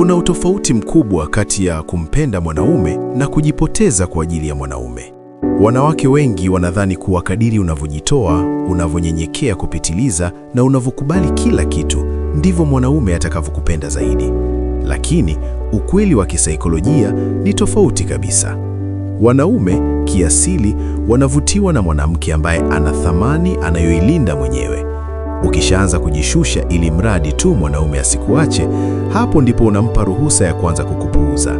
Kuna utofauti mkubwa kati ya kumpenda mwanaume na kujipoteza kwa ajili ya mwanaume. Wanawake wengi wanadhani kuwa kadiri unavyojitoa, unavyonyenyekea kupitiliza na unavyokubali kila kitu, ndivyo mwanaume atakavyokupenda zaidi. Lakini ukweli wa kisaikolojia ni tofauti kabisa. Wanaume kiasili wanavutiwa na mwanamke ambaye ana thamani anayoilinda mwenyewe. Ukishaanza kujishusha ili mradi tu mwanaume asikuache, hapo ndipo unampa ruhusa ya kuanza kukupuuza.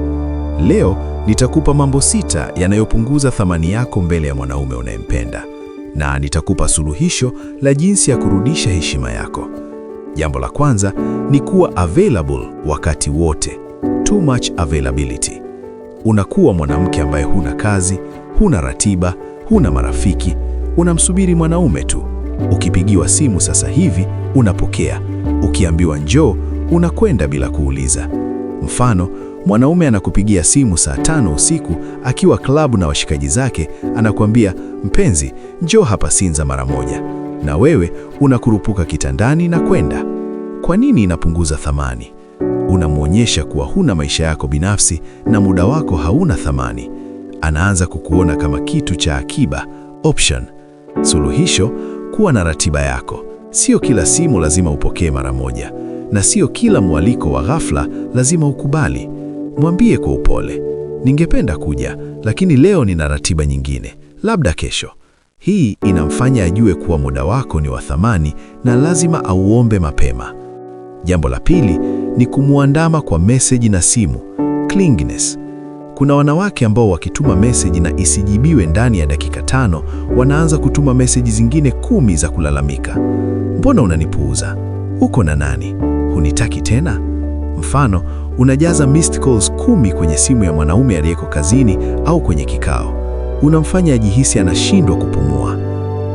Leo nitakupa mambo 6 yanayopunguza thamani yako mbele ya mwanaume unayempenda, na nitakupa suluhisho la jinsi ya kurudisha heshima yako. Jambo la kwanza ni kuwa available wakati wote. Too much availability. Unakuwa mwanamke ambaye huna kazi, huna ratiba, huna marafiki, unamsubiri mwanaume tu. Ukipigiwa simu sasa hivi, unapokea. Ukiambiwa njoo, unakwenda bila kuuliza. Mfano, mwanaume anakupigia simu saa 5 usiku akiwa klabu na washikaji zake, anakuambia, mpenzi, njoo hapa Sinza mara moja. Na wewe unakurupuka kitandani na kwenda. Kwa nini inapunguza thamani? Unamwonyesha kuwa huna maisha yako binafsi na muda wako hauna thamani. Anaanza kukuona kama kitu cha akiba, option. Suluhisho: kuwa na ratiba yako. Sio kila simu lazima upokee mara moja, na sio kila mwaliko wa ghafla lazima ukubali. Mwambie kwa upole, ningependa kuja, lakini leo nina ratiba nyingine, labda kesho. Hii inamfanya ajue kuwa muda wako ni wa thamani na lazima auombe mapema. Jambo la pili ni kumuandama kwa meseji na simu, clinginess. Kuna wanawake ambao wakituma meseji na isijibiwe ndani ya dakika 5, wanaanza kutuma meseji zingine 10 za kulalamika. Mbona unanipuuza? Uko na nani? Hunitaki tena? Mfano, unajaza missed calls 10 kwenye simu ya mwanaume aliyeko kazini au kwenye kikao. Unamfanya ajihisi anashindwa kupumua.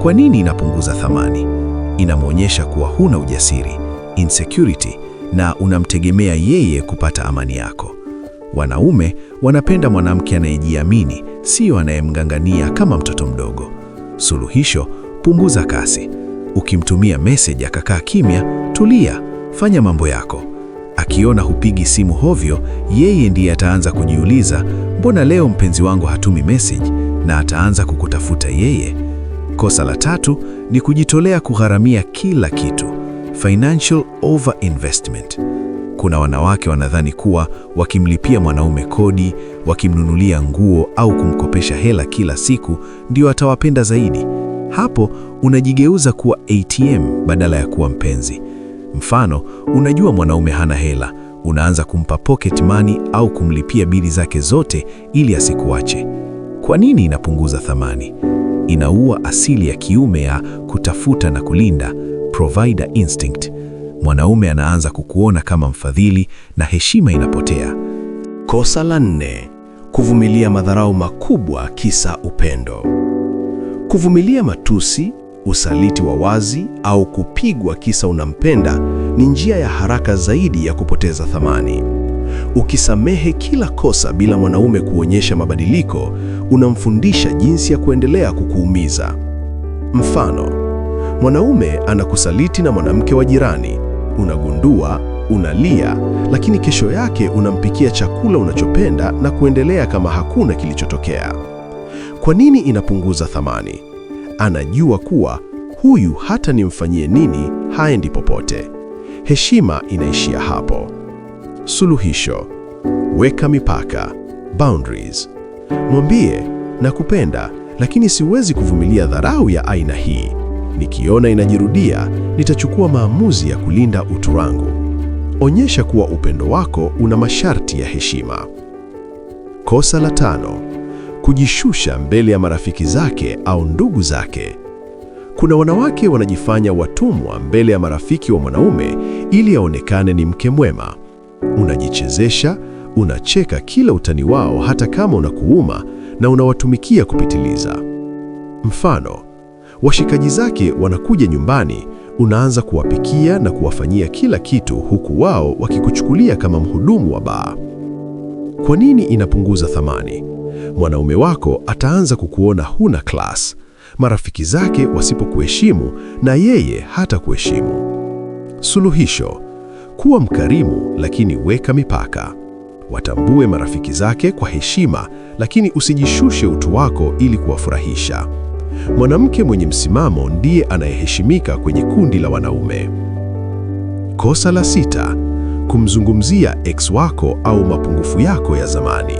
Kwa nini inapunguza thamani? Inamwonyesha kuwa huna ujasiri, insecurity, na unamtegemea yeye kupata amani yako. Wanaume wanapenda mwanamke anayejiamini, sio anayemngangania kama mtoto mdogo. Suluhisho: punguza kasi. Ukimtumia message akakaa kimya, tulia, fanya mambo yako. Akiona hupigi simu hovyo, yeye ndiye ataanza kujiuliza, mbona leo mpenzi wangu hatumi message, na ataanza kukutafuta yeye. Kosa la 3 ni kujitolea kugharamia kila kitu, financial overinvestment. Kuna wanawake wanadhani kuwa wakimlipia mwanaume kodi, wakimnunulia nguo au kumkopesha hela kila siku ndio atawapenda zaidi. Hapo unajigeuza kuwa ATM badala ya kuwa mpenzi. Mfano, unajua mwanaume hana hela, unaanza kumpa pocket money au kumlipia bili zake zote ili asikuache. Kwa nini inapunguza thamani? Inaua asili ya kiume ya kutafuta na kulinda, provider instinct. Mwanaume anaanza kukuona kama mfadhili na heshima inapotea. Kosa la 4: kuvumilia madharau makubwa kisa upendo. Kuvumilia matusi, usaliti wa wazi au kupigwa kisa unampenda ni njia ya haraka zaidi ya kupoteza thamani. Ukisamehe kila kosa bila mwanaume kuonyesha mabadiliko, unamfundisha jinsi ya kuendelea kukuumiza. Mfano, mwanaume anakusaliti na mwanamke wa jirani. Unagundua, unalia, lakini kesho yake unampikia chakula unachopenda na kuendelea kama hakuna kilichotokea. Kwa nini inapunguza thamani? Anajua kuwa huyu hata nimfanyie nini haendi popote. Heshima inaishia hapo. Suluhisho: weka mipaka, boundaries. Mwambie, nakupenda, lakini siwezi kuvumilia dharau ya aina hii. Nikiona inajirudia, nitachukua maamuzi ya kulinda utu wangu. Onyesha kuwa upendo wako una masharti ya heshima. Kosa la 5: kujishusha mbele ya marafiki zake au ndugu zake. Kuna wanawake wanajifanya watumwa mbele ya marafiki wa mwanaume ili aonekane ni mke mwema. Unajichezesha, unacheka kila utani wao hata kama unakuuma, na unawatumikia kupitiliza. Mfano, washikaji zake wanakuja nyumbani, unaanza kuwapikia na kuwafanyia kila kitu huku wao wakikuchukulia kama mhudumu wa baa. Kwa nini inapunguza thamani? Mwanaume wako ataanza kukuona huna class. Marafiki zake wasipokuheshimu, na yeye hata kuheshimu. Suluhisho: Kuwa mkarimu, lakini weka mipaka. Watambue marafiki zake kwa heshima, lakini usijishushe utu wako ili kuwafurahisha. Mwanamke mwenye msimamo ndiye anayeheshimika kwenye kundi la wanaume. Kosa la 6: kumzungumzia ex wako au mapungufu yako ya zamani.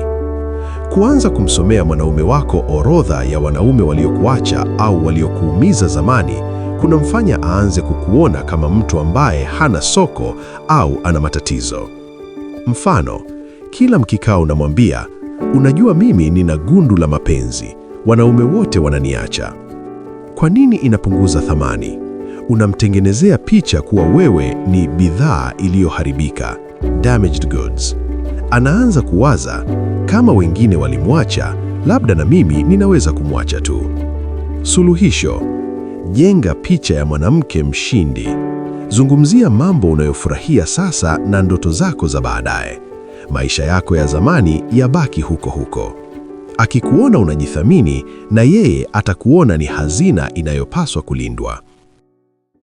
Kuanza kumsomea mwanaume wako orodha ya wanaume waliokuacha au waliokuumiza zamani kunamfanya aanze kukuona kama mtu ambaye hana soko au ana matatizo. Mfano, kila mkikao unamwambia, unajua mimi nina gundu la mapenzi, wanaume wote wananiacha. Kwa nini inapunguza thamani? Unamtengenezea picha kuwa wewe ni bidhaa iliyoharibika, damaged goods. Anaanza kuwaza, kama wengine walimwacha, labda na mimi ninaweza kumwacha tu. Suluhisho: jenga picha ya mwanamke mshindi. Zungumzia mambo unayofurahia sasa na ndoto zako za baadaye. Maisha yako ya zamani yabaki huko huko. Akikuona unajithamini, na yeye atakuona ni hazina inayopaswa kulindwa.